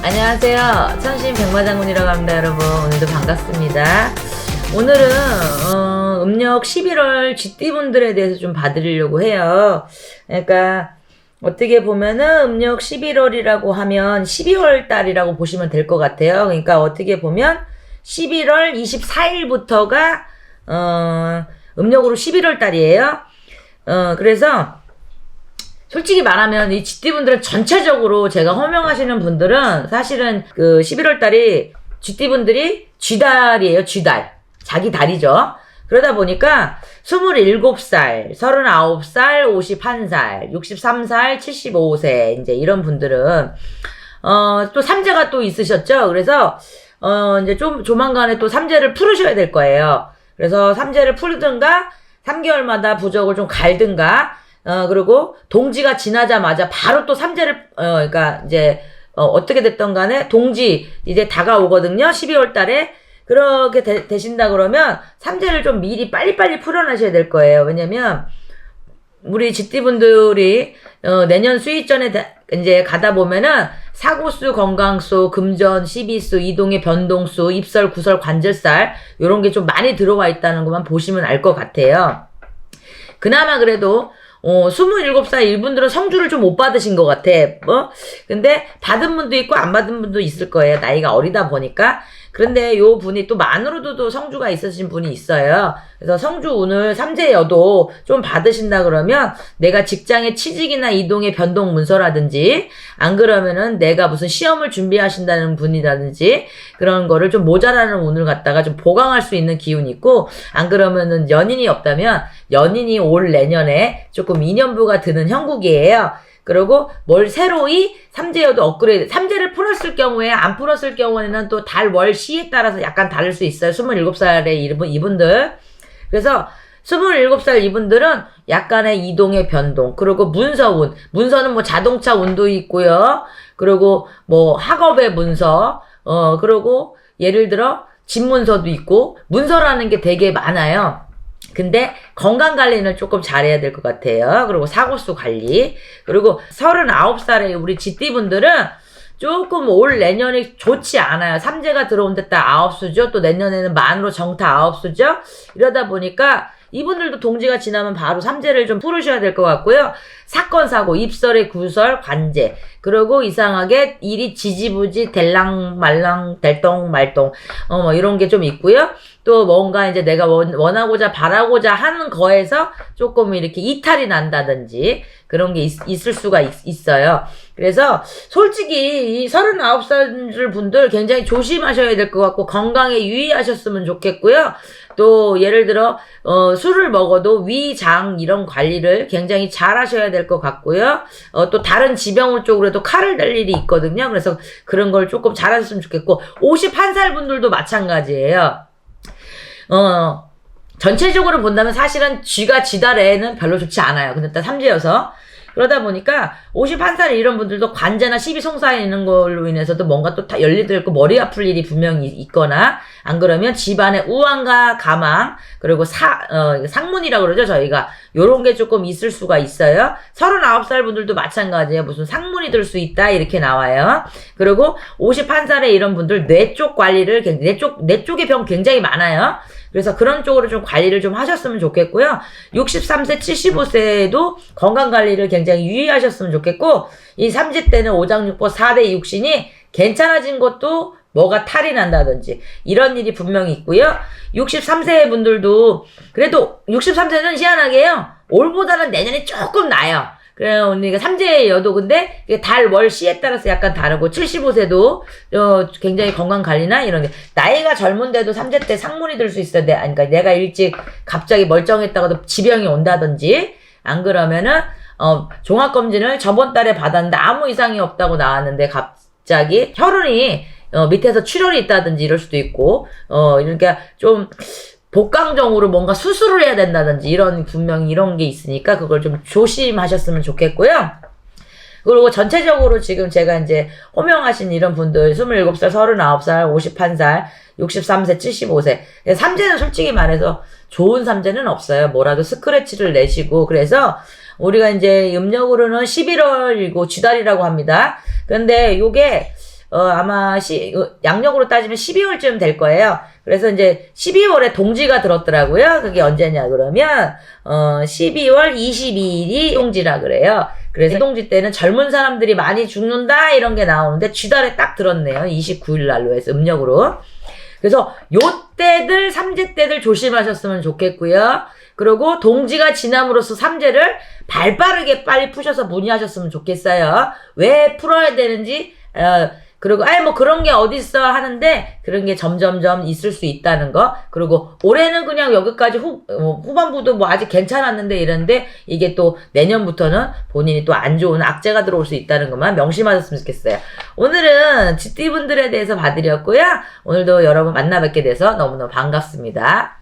안녕하세요. 천신 백마장군이라고 합니다, 여러분. 오늘도 반갑습니다. 오늘은 음력 11월 쥐띠분들에 대해서 좀 봐드리려고 해요. 그러니까 어떻게 보면은 음력 11월이라고 하면 12월 달이라고 보시면 될 것 같아요. 그러니까 어떻게 보면 11월 24일부터가 음력으로 11월 달이에요. 그래서 솔직히 말하면 이 쥐띠분들은 전체적으로 제가 호명하시는 분들은 사실은 그 11월 달이 쥐띠분들이 쥐달이에요. 쥐달. 자기 달이죠. 그러다 보니까 27살, 39살, 51살, 63살, 75세 이제 이런 분들은 또 삼재가 또 있으셨죠. 그래서 이제 좀 조만간에 또 삼재를 풀으셔야 될 거예요. 그래서 삼재를 풀든가 3개월마다 부적을 좀 갈든가 그리고 동지가 지나자마자 바로 또 삼재를 그러니까 이제 어떻게 됐던 간에 동지 이제 다가오거든요. 12월 달에. 그렇게 되신다 그러면 삼재를 좀 미리 빨리빨리 풀어내셔야 될 거예요. 왜냐면 우리 쥐띠분들이 내년 수입전에 이제 가다 보면은 사고수, 건강수, 금전, 시비수, 이동의 변동수, 입설, 구설, 관절살 요런 게 좀 많이 들어와 있다는 것만 보시면 알 것 같아요. 그나마 그래도 27살 이분들은 성주를 좀 못 받으신 것 같아. 근데 받은 분도 있고 안 받은 분도 있을 거예요. 나이가 어리다 보니까. 그런데 요 분이 또 만으로도 성주가 있으신 분이 있어요. 그래서 성주 운을 삼재여도 좀 받으신다 그러면 내가 직장의 취직이나 이동의 변동 문서라든지 안 그러면은 내가 무슨 시험을 준비하신다는 분이라든지 그런 거를 좀 모자라는 운을 갖다가 좀 보강할 수 있는 기운이 있고 안 그러면은 연인이 없다면 연인이 올 내년에 조금 인연부가 드는 형국이에요. 그리고 뭘 새로이 삼재여도 업그레이드, 삼재를 풀었을 경우에 안 풀었을 경우에는 또 달, 월, 시에 따라서 약간 다를 수 있어요. 27살의 이분들. 그래서 27살 이분들은 약간의 이동의 변동, 그리고 문서운, 문서는 뭐 자동차 운도 있고요. 그리고 뭐 학업의 문서, 그리고 예를 들어 집 문서도 있고, 문서라는 게 되게 많아요. 근데 건강관리는 조금 잘해야 될 것 같아요. 그리고 사고수 관리. 그리고 39살의 우리 쥐띠분들은 조금 올 내년이 좋지 않아요. 삼재가 들어온 데 딱 아홉수죠. 또 내년에는 만으로 정타 아홉수죠. 이러다 보니까 이분들도 동지가 지나면 바로 삼재를 좀 풀으셔야 될 것 같고요. 사건, 사고, 입설의 구설, 관제. 그리고 이상하게 일이 지지부지, 될랑, 말랑, 될똥, 말똥. 뭐 이런 게 좀 있고요. 또 뭔가 이제 내가 원하고자 바라고자 하는 거에서 조금 이렇게 이탈이 난다든지 그런 게 있을 수가 있어요. 그래서 솔직히 이 39살 분들 굉장히 조심하셔야 될 것 같고 건강에 유의하셨으면 좋겠고요. 또 예를 들어 술을 먹어도 위, 장 이런 관리를 굉장히 잘 하셔야 될 것 같고요. 또 다른 지병 쪽으로도 칼을 댈 일이 있거든요. 그래서 그런 걸 조금 잘 하셨으면 좋겠고 51살 분들도 마찬가지예요. 전체적으로 본다면 사실은 쥐가 지달에는 별로 좋지 않아요. 근데 딱 삼재여서. 그러다 보니까 51살 이런 분들도 관제나 시비송사에 있는 걸로 인해서도 뭔가 또 다 열리도 있고 머리 아플 일이 분명히 있거나 안 그러면 집안에 우환과 가망 그리고 상문이라고 그러죠 저희가 요런 게 조금 있을 수가 있어요. 39살 분들도 마찬가지예요. 무슨 상문이 들 수 있다 이렇게 나와요. 그리고 51살의 이런 분들 뇌 쪽 관리를 뇌 쪽의 병 굉장히 많아요. 그래서 그런 쪽으로 좀 관리를 좀 하셨으면 좋겠고요. 63세, 75세에도 건강관리를 굉장히 유의하셨으면 좋겠고, 이 삼재 때는 오장육부 4대 육신이 괜찮아진 것도 뭐가 탈이 난다든지, 이런 일이 분명히 있고요. 63세 분들도, 그래도 63세는 희한하게요. 올보다는 내년이 조금 나아요. 그래요. 언니가 삼재여도 근데 달, 월, 시에 따라서 약간 다르고 75세도 굉장히 건강 관리나 이런 게 나이가 젊은데도 삼재 때 상문이 들 수 있어요. 그러니까 내가 일찍 갑자기 멀쩡했다가도 지병이 온다든지 안 그러면은 종합 검진을 저번 달에 받았는데 아무 이상이 없다고 나왔는데 갑자기 혈흔이 밑에서 출혈이 있다든지 이럴 수도 있고 이렇게 좀 복강정으로 뭔가 수술을 해야 된다든지 분명히 이런 게 있으니까 그걸 좀 조심하셨으면 좋겠고요. 그리고 전체적으로 지금 제가 이제 호명하신 이런 분들 27살, 39살, 51살, 63세, 75세 삼재는 솔직히 말해서 좋은 삼재는 없어요. 뭐라도 스크래치를 내시고 그래서 우리가 이제 음력으로는 11월이고 쥐달이라고 합니다. 근데 요게 아마 양력으로 따지면 12월쯤 될 거예요. 그래서 이제 12월에 동지가 들었더라고요. 그게 언제냐 그러면 12월 22일이 동지라 그래요. 그래서 동지 때는 젊은 사람들이 많이 죽는다 이런 게 나오는데 쥐달에 딱 들었네요. 29일 날로 해서 음력으로. 그래서 요 때들 삼재 때들 조심하셨으면 좋겠고요. 그리고 동지가 지남으로써 삼재를 발빠르게 빨리 푸셔서 문의하셨으면 좋겠어요. 왜 풀어야 되는지 그리고 뭐 그런 게 어딨어 하는데 그런 게 점점점 있을 수 있다는 거. 그리고 올해는 그냥 여기까지 후반부도 뭐 아직 괜찮았는데 이런데 이게 또 내년부터는 본인이 또 안 좋은 악재가 들어올 수 있다는 것만 명심하셨으면 좋겠어요. 오늘은 쥐띠분들에 대해서 봐드렸고요. 오늘도 여러분 만나 뵙게 돼서 너무너무 반갑습니다.